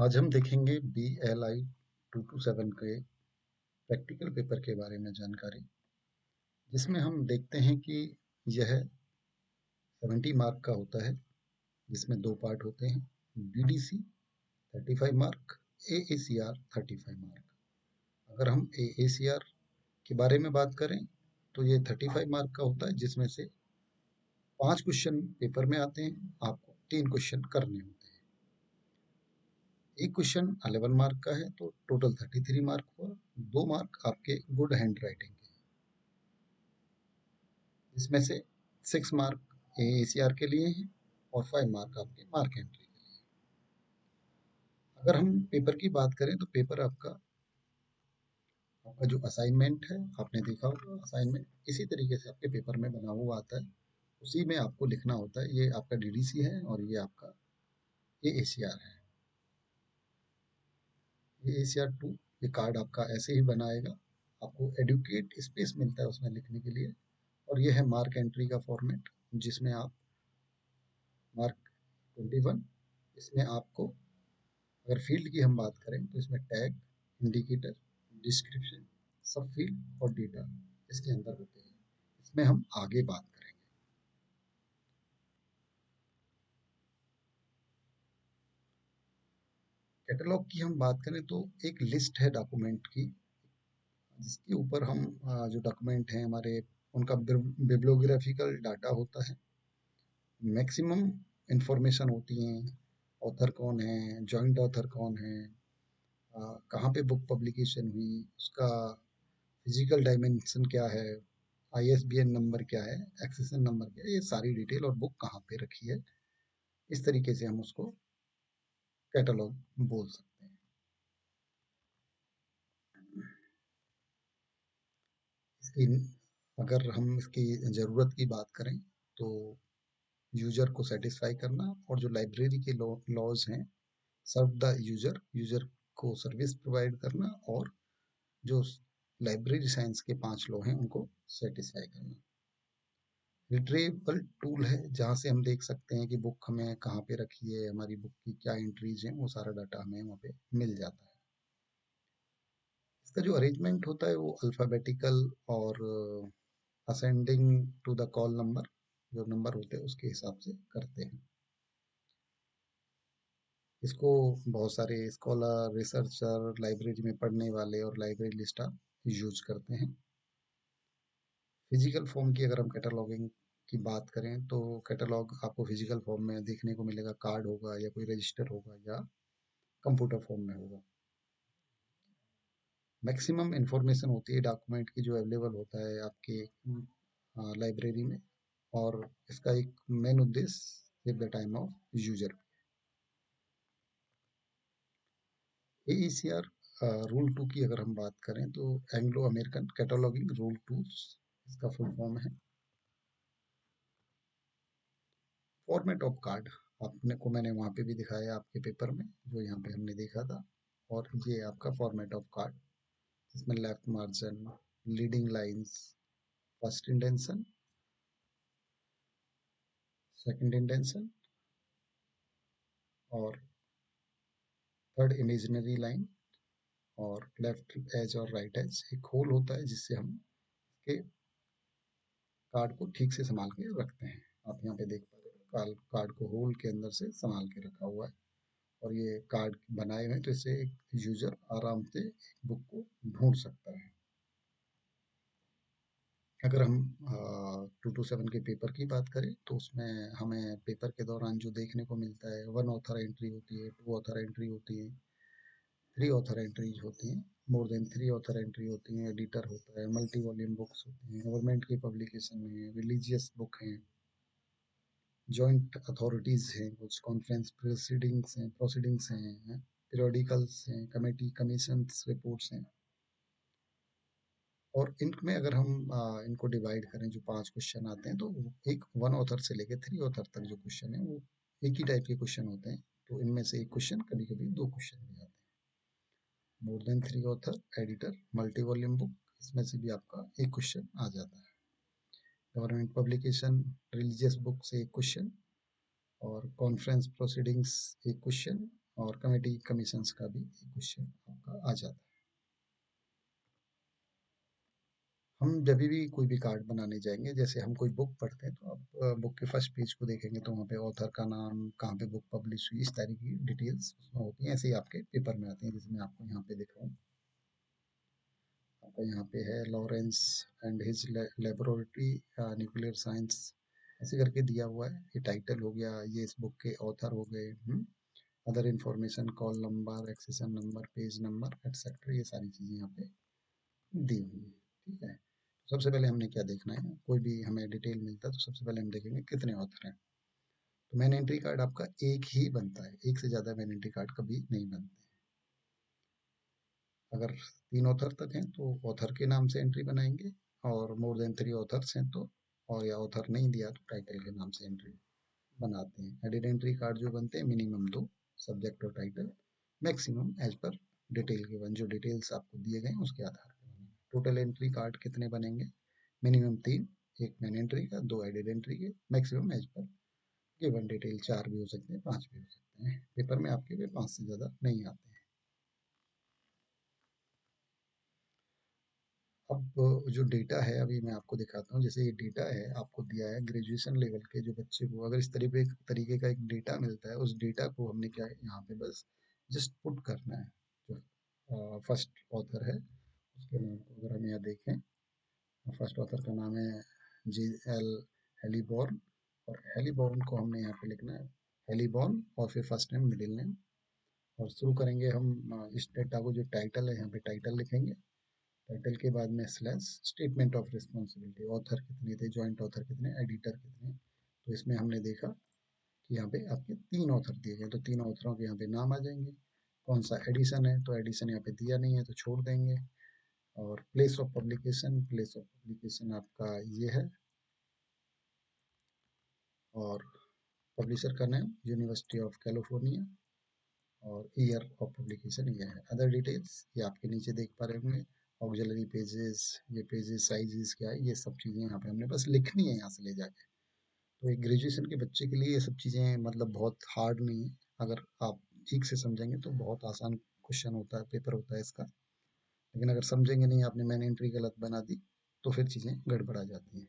आज हम देखेंगे BLI 227 के प्रैक्टिकल पेपर के बारे में जानकारी, जिसमें हम देखते हैं कि यह 70 मार्क का होता है, जिसमें दो पार्ट होते हैं। BDC 35 mark, AACR 35 mark. अगर हम AACR के बारे में बात करें तो ये 35 मार्क का होता है, जिसमें से 5 क्वेश्चन पेपर में आते हैं, आपको 3 क्वेश्चन करने होते हैं। एक क्वेश्चन 11 मार्क का है, तो टोटल 33 मार्क हुआ। 2 मार्क आपके गुड हैंड राइटिंग के, इसमें से 6 मार्क AACR के लिए हैं और 5 मार्क आपके मार्क एंट्री के लिए। अगर हम पेपर की बात करें तो पेपर आपका जो असाइनमेंट है, आपने देखा होगा असाइनमेंट इसी तरीके से आपके पेपर में बना हुआ आता है, उसी में आपको लिखना होता है। ये आपका DDC है और ये आपका AACR है। AACR 2 ये कार्ड आपका ऐसे ही बनाएगा, आपको एडुकेट स्पेस मिलता है उसमें लिखने के लिए। और ये है मार्क एंट्री का फॉर्मेट, जिसमें आप मार्क 21, इसमें आपको अगर फील्ड की हम बात करें तो इसमें टैग, इंडिकेटर, डिस्क्रिप्शन, सब फील्ड और डेटा इसके अंदर होते हैं। इसमें हम आगे बात करेंगे। कैटलॉग की हम बात करें तो एक लिस्ट है डॉक्यूमेंट की, जिसके ऊपर हम जो डॉक्यूमेंट हैं हमारे, उनका बिब्लियोग्राफिकल डाटा होता है। मैक्सिमम इंफॉर्मेशन होती हैं, ऑथर कौन है, जॉइंट ऑथर कौन है, कहाँ पे बुक पब्लिकेशन हुई, उसका फिजिकल डायमेंशन क्या है, ISBN नंबर क्या है, एक्सेशन नंबर क्या है, ये सारी डिटेल और बुक कहाँ पे रखी है। इस तरीके से हम उसको कैटलॉग बोल सकते हैं। इसकी अगर हम इसकी ज़रूरत की बात करें तो यूज़र को सेटिस्फाई करना, और जो लाइब्रेरी के लॉज हैं, सर्व द यूज़र, यूज़र को सर्विस प्रोवाइड करना, और जो लाइब्रेरी साइंस के 5 लॉ हैं उनको सेटिस्फाई करना। रिट्रीवेबल टूल है, जहाँ से हम देख सकते हैं कि बुक हमें कहाँ पे रखी है, हमारी बुक की क्या एंट्रीज हैं, वो सारा डाटा हमें वहाँ पे मिल जाता है। इसका जो अरेंजमेंट होता है वो अल्फ़ाबेटिकल और ascending to the call number, जो नंबर होते हैं उसके हिसाब से करते हैं। इसको बहुत सारे स्कॉलर, रिसर्चर, लाइब्रेरी में पढ़ने वाले और लाइब्रेरी स्टाफ यूज करते हैं। फिजिकल फॉर्म की अगर हम कैटलॉगिंग की बात करें तो कैटलॉग आपको फिजिकल फॉर्म में देखने को मिलेगा, कार्ड होगा या कोई रजिस्टर होगा या कंप्यूटर फॉर्म में होगा। मैक्सिमम इंफॉर्मेशन होती है डॉक्यूमेंट की जो अवेलेबल होता है आपके लाइब्रेरी में, और इसका एक मेन उद्देश्य save the time of user. AECR rule 2 की अगर हम बात करें तो एंग्लो अमेरिकन कैटलॉगिंग रूल 2 इसका फुल फॉर्म है। फॉर्मेट ऑफ कार्ड आपने को मैंने वहाँ पे भी दिखाया आपके पेपर में, जो यहाँ पे हमने देखा था। और ये आपका फॉर्मेट ऑफ कार्ड, इसमें left margin, leading lines, first indentation, second indentation और थर्ड इमेजिनरी लाइन, और लेफ्ट एज और राइट एज एक होल होता है, जिससे हम के कार्ड को ठीक से संभाल के रखते हैं। आप यहाँ पे देख पा रहे हो कार्ड को होल के अंदर से संभाल के रखा हुआ है, और ये कार्ड बनाए हुए हैं तो इससे एक यूजर आराम से बुक को ढूंढ सकता है। अगर हम 227 के पेपर की बात करें तो उसमें हमें पेपर के दौरान जो देखने को मिलता है, 1 ऑथर एंट्री होती है, 2 ऑथर एंट्री होती है, 3 ऑथर एंट्रीज होती हैं, मोर देन 3 ऑथर एंट्री होती हैं, एडिटर होता है, मल्टी वॉल्यूम बुक्स होती हैं, गवर्नमेंट की पब्लिकेशन है, रिलीजियस बुक हैं, जॉइंट अथॉरिटीज़ हैं, कुछ कॉन्फ्रेंस प्रोसीडिंग्स हैं, पीरियोडिकल्स हैं, कमेटी कमीशंस रिपोर्ट्स हैं। और इनमें अगर हम इनको डिवाइड करें, जो 5 क्वेश्चन आते हैं, तो एक 1 ऑथर से लेकर 3 ऑथर तक जो क्वेश्चन है वो एक ही टाइप के क्वेश्चन होते हैं। तो इनमें से एक क्वेश्चन, कभी-कभी 2 क्वेश्चन भी आते हैं। More than 3 author, editor, multi volume book, इसमें से भी आपका एक क्वेश्चन आ जाता है। गवर्नमेंट पब्लिकेशन, रिलीजियस बुक से एक क्वेश्चन, और कॉन्फ्रेंस प्रोसीडिंग्स एक क्वेश्चन, और कमेटी कमीशंस का भी क्वेश्चन आपका आ जाता है। हम जब भी कोई भी कार्ड बनाने जाएंगे, जैसे हम कोई बुक पढ़ते हैं, तो आप बुक के फर्स्ट पेज को देखेंगे तो वहाँ पे ऑथर का नाम, कहाँ पे बुक पब्लिश हुई, इस तरह की डिटेल्स उसमें होती हैं। ऐसे ही आपके पेपर में आती हैं, जिसमें आपको यहाँ पे दिख रहा हूँ। आपका यहाँ पे है Lawrence and his laboratory nuclear science, ऐसे करके दिया हुआ है। ये टाइटल हो गया, ये इस बुक के ऑथर हो गए, other information, call number, accession number, page number etcetera, ये सारी चीज़ें यहाँ पे दी हुई है। ठीक है, सबसे पहले हमने क्या देखना है, कोई भी हमें डिटेल मिलता है तो सबसे पहले हम देखेंगे कितने ऑथर हैं। तो मैन एंट्री कार्ड आपका एक ही बनता है, एक से ज़्यादा मैन एंट्री कार्ड कभी नहीं बनते। अगर 3 ऑथर तक हैं तो ऑथर के नाम से एंट्री बनाएंगे, और मोर देन 3 ऑथर्स हैं तो, और या ऑथर नहीं दिया तो टाइटल के नाम से एंट्री बनाते हैं। एडिड एंट्री कार्ड जो बनते हैं मिनिमम 2, सब्जेक्ट और टाइटल, मैक्सिमम एज पर डिटेल गिवन, जो डिटेल्स आपको दिए गए हैं उसके आधार पर। टोटल एंट्री कार्ड कितने बनेंगे, मिनिमम 3, एक मैन एंट्री का, 2 एडिड एंट्री के, मैक्सिमम एज पर गिवन डिटेल 4 भी हो सकते हैं, 5 भी हो सकते हैं। पेपर में आपके भी 5 से ज़्यादा नहीं आते हैं। अब जो डेटा है अभी मैं आपको दिखाता हूँ। जैसे ये डेटा है, आपको दिया है ग्रेजुएशन लेवल के जो बच्चे को, अगर इस तरीके का एक डेटा मिलता है, उस डेटा को हमने क्या है यहाँ पे बस जस्ट पुट करना है। जो फर्स्ट ऑथर है उसके नाम को अगर हम यहाँ देखें, फर्स्ट ऑथर का नाम है जी एल हेलीबॉर्न, और हेलीबॉर्न को हमने यहाँ पे लिखना है हेलीबॉर्न, और फिर फर्स्ट नेम मिडिल नेम, और शुरू करेंगे हम इस डेटा को, जो टाइटल है यहाँ पे टाइटल लिखेंगे, टाइटल के बाद में slash statement of responsibility, author कितने थे, जॉइंट ऑथर कितने, एडिटर कितने। तो इसमें हमने देखा कि यहाँ पे आपके 3 ऑथर दिए गए, तो 3 ऑथरों के यहाँ पे नाम आ जाएंगे। कौन सा एडिशन है, तो एडिशन यहाँ पे दिया नहीं है तो छोड़ देंगे। और place of publication, place of publication आपका ये है, और पब्लिशर का नेम यूनिवर्सिटी ऑफ कैलिफोर्निया, और ईयर ऑफ पब्लिकेशन ये है। अदर डिटेल्स ये आपके नीचे देख पा रहे होंगे, ऑक्सिलरी पेजेस, ये पेजेस साइजेस क्या है, ये सब चीज़ें यहाँ पे हमने बस लिखनी है यहाँ से ले जाके। तो एक ग्रेजुएशन के बच्चे के लिए ये सब चीज़ें मतलब बहुत हार्ड नहीं है। अगर आप ठीक से समझेंगे तो बहुत आसान क्वेश्चन होता है, पेपर होता है इसका। लेकिन अगर समझेंगे नहीं, आपने मैन एंट्री गलत बना दी, तो फिर चीज़ें गड़बड़ा जाती हैं।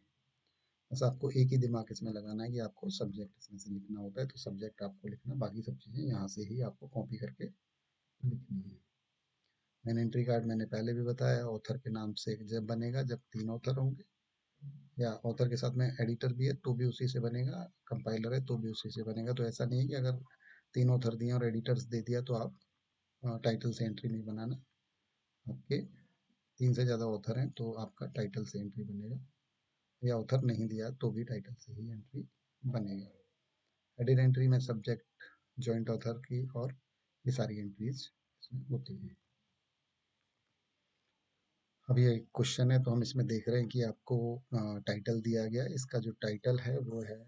बस आपको एक ही दिमाग इसमें लगाना है कि आपको सब्जेक्ट इसमें से लिखना होता है, तो सब्जेक्ट आपको लिखना, बाकी सब चीज़ें यहाँ से ही आपको कॉपी करके लिखनी है। मैन एंट्री कार्ड मैंने पहले भी बताया, ऑथर के नाम से जब बनेगा जब 3 ऑथर होंगे, या ऑथर के साथ में एडिटर भी है तो भी उसी से बनेगा, कंपाइलर है तो भी उसी से बनेगा। तो ऐसा नहीं है कि अगर 3 ऑथर दिए और एडिटर्स दे दिया तो आप टाइटल से एंट्री नहीं बनाना। आपके 3 से ज़्यादा ऑथर हैं तो आपका टाइटल से एंट्री बनेगा, या ऑथर नहीं दिया तो भी टाइटल से ही एंट्री बनेगा। एडिट एंट्री में सब्जेक्ट, जॉइंट ऑथर की, और ये सारी एंट्रीज इसमें होती हैं। अब ये क्वेश्चन है तो हम इसमें देख रहे हैं कि आपको टाइटल दिया गया है। इसका जो टाइटल है वो है,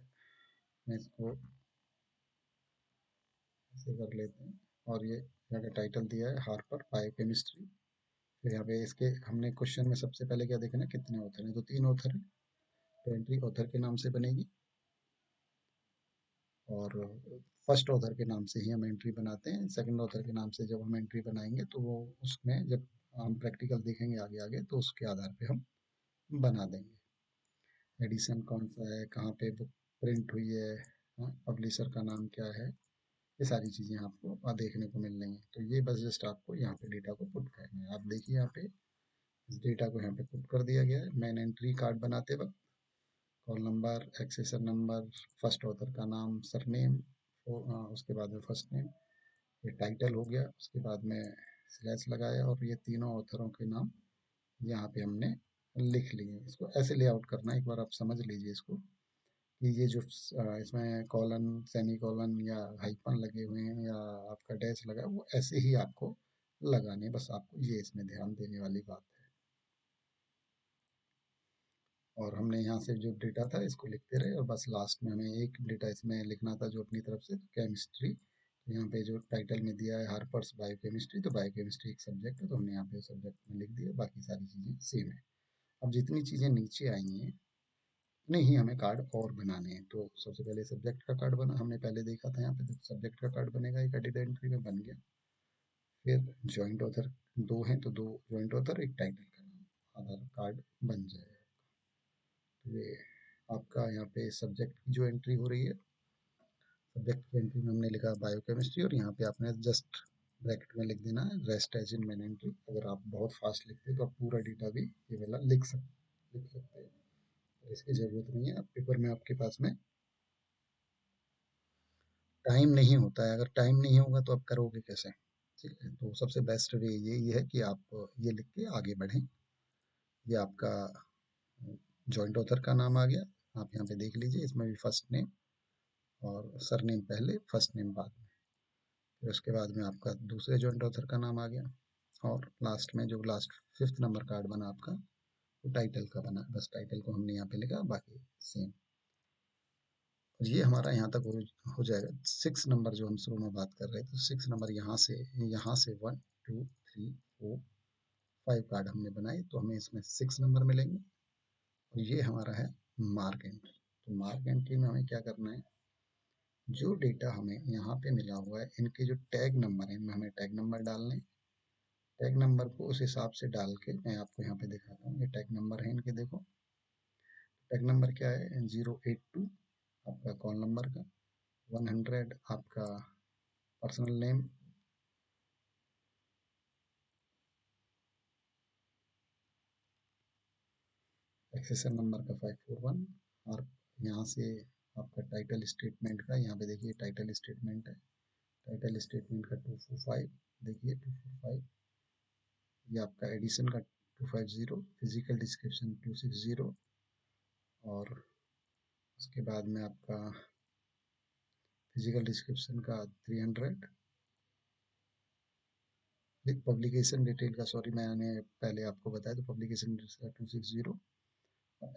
मैं इसको ऐसे कर लेते हैं, और ये यहाँ का टाइटल दिया है हार्पर बायोकेमिस्ट्री। फिर यहाँ पे इसके हमने क्वेश्चन में सबसे पहले क्या देखना है, कितने ऑथर हैं, तो 3 ऑथर हैं, तो एंट्री ऑथर के नाम से बनेगी, और फर्स्ट ऑथर के नाम से ही हम एंट्री बनाते हैं। सेकंड ऑथर के नाम से जब हम एंट्री बनाएंगे तो वो उसमें जब हम प्रैक्टिकल देखेंगे आगे आगे तो उसके आधार पे हम बना देंगे। एडिशन कौन सा है, कहाँ पे बुक प्रिंट हुई है, पब्लिशर का नाम क्या है, ये सारी चीज़ें आपको देखने को मिल रही हैं। तो ये बस जस्ट आपको यहाँ पे डेटा को पुट करना है। आप देखिए यहाँ पे इस डेटा को यहाँ पे पुट कर दिया गया है। मैन एंट्री कार्ड बनाते वक्त call number, accession number, first author का नाम, सरनेम, उसके बाद में फर्स्ट नेम, ये टाइटल हो गया, उसके बाद में स्लैश लगाया, और ये तीनों ऑथरों के नाम यहाँ पे हमने लिख लिए। इसको ऐसे लेआउट करना है, एक बार आप समझ लीजिए इसको, कि ये जो इसमें कॉलन, सेमी कॉलन या हाइफन लगे हुए हैं या आपका डैश लगा है, वो ऐसे ही आपको लगाने हैं। बस आपको ये इसमें ध्यान देने वाली बात है। और हमने यहाँ से जो डेटा था इसको लिखते रहे, और बस लास्ट में हमें एक डेटा इसमें लिखना था जो अपनी तरफ से, केमिस्ट्री। तो यहाँ पे जो टाइटल में दिया है हार्पर्स बायोकेमिस्ट्री, तो बायोकेमिस्ट्री एक सब्जेक्ट है तो हमने यहाँ पे सब्जेक्ट में लिख दिया, बाकी सारी चीज़ें सेम है। अब जितनी चीज़ें नीचे आई हैं उतने ही हमें कार्ड और बनाने हैं। तो सबसे पहले सब्जेक्ट का कार्ड बना, हमने पहले देखा था यहाँ पे, तो सब्जेक्ट का कार्ड बनेगा, एक एडिट एंट्री में बन गया। फिर जॉइंट ऑथर दो हैं तो दो जॉइंट ऑथर, एक टाइटल का नाम, आधार कार्ड बन जाएगा। तो ये आपका यहाँ पे सब्जेक्ट की जो एंट्री हो रही है, सब्जेक्ट की एंट्री में हमने लिखा बायोकेमिस्ट्री, और यहाँ पे आपने जस्ट ब्रैकेट में लिख देना है rest as in main entry. अगर आप बहुत फास्ट लिखते हैं तो आप पूरा डेटा भी ये वाला लिख सकते हैं, इसकी ज़रूरत नहीं है। अब पेपर में आपके पास में टाइम नहीं होता है, अगर टाइम नहीं होगा तो आप करोगे कैसे? ठीक है, तो सबसे बेस्ट वे यही है कि आप ये लिख के आगे बढ़ें। ये आपका जॉइंट ऑथर का नाम आ गया, आप यहाँ पे देख लीजिए, इसमें भी फर्स्ट नेम और सरनेम पहले, फर्स्ट नेम बाद में। फिर उसके बाद में आपका दूसरे जॉइंट ऑथर का नाम आ गया, और लास्ट में जो लास्ट फिफ्थ नंबर कार्ड बना आपका, वो टाइटल का बना, बस टाइटल को हमने यहाँ पे लिखा, बाकी सेम। और ये हमारा यहाँ तक हो जाएगा। 6 नंबर जो हम शुरू में बात कर रहे थे, तो 6 नंबर यहाँ से 1 2 3 4 5 कार्ड हमने बनाए, तो हमें इसमें 6 नंबर मिलेंगे। और ये हमारा है मार्क एंट्री। तो मार्क एंट्री में हमें क्या करना है, जो डेटा हमें यहाँ पे मिला हुआ है, इनके जो टैग नंबर है, इनमें हमें टैग नंबर डालने हैं। टैग नंबर को उस हिसाब से डाल के मैं आपको यहाँ पे दिखाता हूँ। ये टैग नंबर है इनके, देखो टैग नंबर क्या है, 082 आपका कॉल नंबर का, 100 आपका पर्सनल नेम, एक्सेशन नंबर का 541, और यहाँ से आपका टाइटल स्टेटमेंट का, यहाँ पे देखिए टाइटल स्टेटमेंट है, टाइटल स्टेटमेंट का 245, देखिए 245, ये आपका एडिशन का 250, फिजिकल डिस्क्रिप्शन 260, और उसके बाद में आपका फिजिकल डिस्क्रिप्शन का 300, पब्लिकेशन डिटेल का, सॉरी मैंने पहले आपको बताया, तो पब्लिकेशन का 260।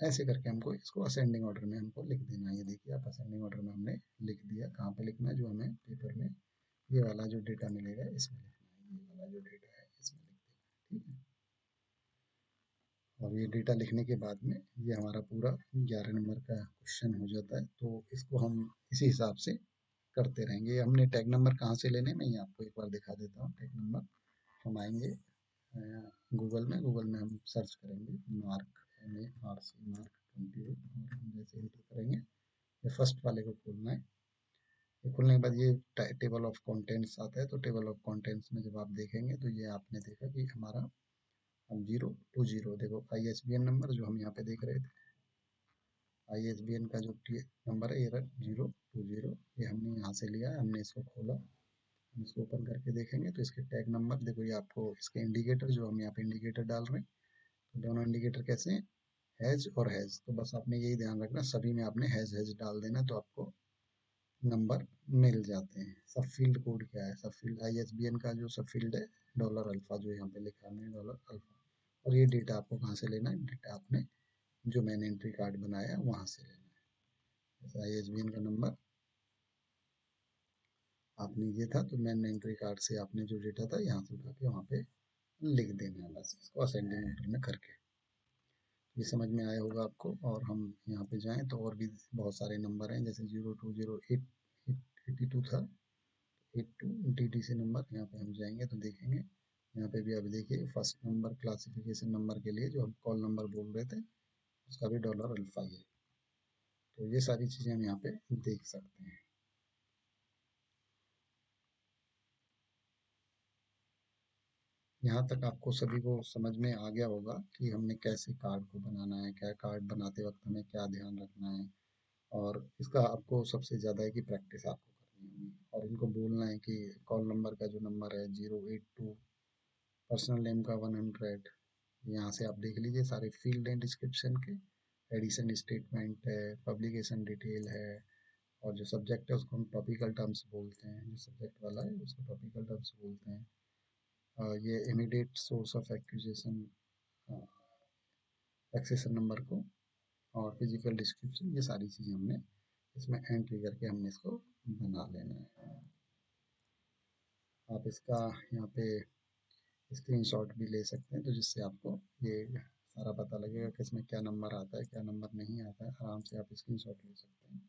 ऐसे करके हमको इसको असेंडिंग ऑर्डर में हमको लिख देना है। ये देखिए आप असेंडिंग ऑर्डर में हमने लिख दिया। कहाँ पे लिखना है, जो हमें पेपर में ये वाला जो डेटा मिलेगा इसमें लिखना है, ये वाला जो डेटा है इसमें लिख देना है, ठीक है। और ये डेटा लिखने के बाद में ये हमारा पूरा 11 नंबर का क्वेश्चन हो जाता है। तो इसको हम इसी हिसाब से करते रहेंगे। हमने टैग नंबर कहाँ से लेने, मैं ये आपको एक बार दिखा देता हूँ। टैग नंबर हम आएंगे गूगल में हम सर्च करेंगे मार्क, MARC मार्क 28, और हम जैसे एंटर करेंगे, ये फर्स्ट वाले को खोलना है। ये खोलने के बाद ये टेबल ऑफ कंटेंट्स आता है, तो टेबल ऑफ कंटेंट्स में जब आप देखेंगे तो ये आपने देखा कि हमारा 020, देखो ISBN नंबर जो हम यहाँ पे देख रहे थे, ISBN का जो नंबर है, ये रहा 020, ये हमने यहाँ से लिया है, हमने इसको खोला। हम इसको ओपन करके देखेंगे तो इसके टैग नंबर देखो, ये आपको इसके इंडिकेटर जो हम यहाँ पे इंडिकेटर डाल रहे हैं, तो दोनों इंडिकेटर कैसे हैं, हैज और हैज। तो बस आपने यही ध्यान रखना, सभी में आपने हैज हैज डाल देना, तो आपको नंबर मिल जाते हैं। सब फील्ड कोड क्या है, सब फील्ड ISBN का जो सब फील्ड है डॉलर अल्फा, जो यहाँ पे लिखा है डॉलर अल्फा। और ये डेटा आपको कहाँ से लेना है, डेटा आपने जो मैंने एंट्री कार्ड बनाया है वहाँ से लेना है। जैसे ISBN का नंबर आपने ये था, तो मैंने एंट्री कार्ड से आपने जो डेटा था यहाँ से उठा के वहाँ पे लिख देना है, बस इसको असेंडिंग ऑर्डर में करके। ये समझ में आया होगा आपको। और हम यहाँ पे जाएं तो और भी बहुत सारे नंबर हैं, जैसे 0208 82 था, 82 DTC नंबर। यहाँ पे हम जाएंगे तो देखेंगे, यहाँ पे भी अभी देखिए फर्स्ट नंबर क्लासिफिकेशन नंबर के लिए जो हम कॉल नंबर बोल रहे थे, उसका भी डॉलर अल्फा ही है। तो ये सारी चीज़ें हम यहाँ पे देख सकते हैं। यहाँ तक आपको सभी को समझ में आ गया होगा कि हमने कैसे कार्ड को बनाना है, क्या कार्ड बनाते वक्त हमें क्या ध्यान रखना है। और इसका आपको सबसे ज़्यादा है कि प्रैक्टिस आपको करनी होगी, और इनको बोलना है कि कॉल नंबर का जो नंबर है 082, पर्सनल नेम का 100, यहाँ से आप देख लीजिए सारे फील्ड हैं डिस्क्रिप्शन के, एडिशन स्टेटमेंट है, पब्लिकेशन डिटेल है, और जो सब्जेक्ट है उसको हम टॉपिकल टर्म्स बोलते हैं, जो सब्जेक्ट वाला है उसको टॉपिकल टर्म्स बोलते हैं। ये immediate source of acquisition, accession number को, और फिजिकल डिस्क्रिप्शन, ये सारी चीज़ें हमने इसमें एंट्री करके हमने इसको बना लेना है। आप इसका यहाँ पे स्क्रीनशॉट भी ले सकते हैं, तो जिससे आपको ये सारा पता लगेगा कि इसमें क्या नंबर आता है, क्या नंबर नहीं आता है। आराम से आप स्क्रीनशॉट ले सकते हैं।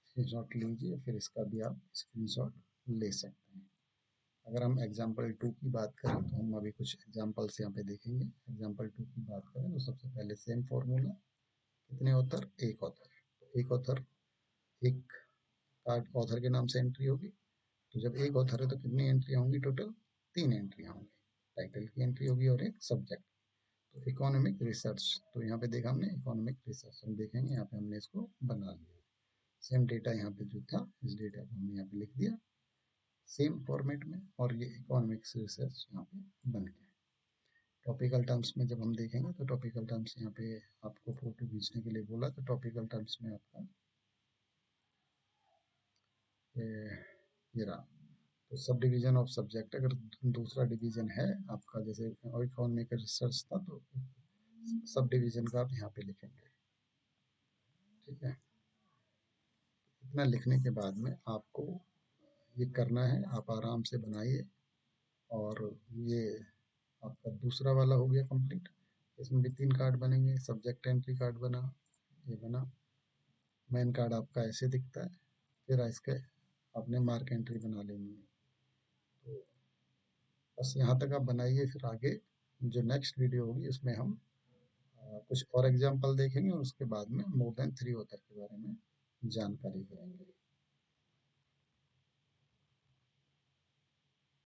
स्क्रीनशॉट लीजिए, फिर इसका भी आप स्क्रीनशॉट ले सकते हैं। अगर हम एग्जाम्पल 2 की बात करें तो हम अभी कुछ एग्जाम्पल्स यहाँ पे देखेंगे। एग्जाम्पल 2 की बात करें तो सबसे पहले सेम फॉर्मूला, कितने ऑथर, एक ऑथर। तो एक ऑथर, एक कार्ड ऑथर के नाम से एंट्री होगी। तो जब एक ऑथर है तो कितनी एंट्री होंगी टोटल, 3 एंट्री होंगी। टाइटल की एंट्री होगी और एक सब्जेक्ट। तो इकोनॉमिक रिसर्च, तो यहाँ पे देखा हमने इकोनॉमिक रिसर्च, हम देखेंगे यहाँ पे हमने इसको बना लिया। सेम डेटा यहाँ पे जो था, इस डेटा को हमने यहाँ पे लिख दिया सेम फॉर्मेट में, और ये इकोनॉमिक्स रिसर्च यहाँ पे बन गया। टॉपिकल टर्म्स में जब हम देखेंगे तो टॉपिकल टर्म्स यहाँ पे आपको फोटो खींचने के लिए बोला, तो टॉपिकल टर्म्स में आपका ये रहा। तो सब डिवीजन ऑफ सब्जेक्ट, अगर दूसरा डिवीजन है आपका, जैसे इकोनॉमिक रिसर्च था, तो सब डिवीजन का आप यहाँ पे लिखेंगे। ठीक है, इतना लिखने के बाद में आपको ये करना है, आप आराम से बनाइए। और ये आपका दूसरा वाला हो गया कंप्लीट। इसमें भी 3 कार्ड बनेंगे। सब्जेक्ट एंट्री कार्ड बना, ये बना। मेन कार्ड आपका ऐसे दिखता है। फिर इसके आपने मार्क एंट्री बना लेनी है। तो बस यहाँ तक आप बनाइए, फिर आगे जो नेक्स्ट वीडियो होगी उसमें हम कुछ और एग्जाम्पल देखेंगे और उसके बाद में मोर देन 3 ऑथर के बारे में जानकारी करेंगे।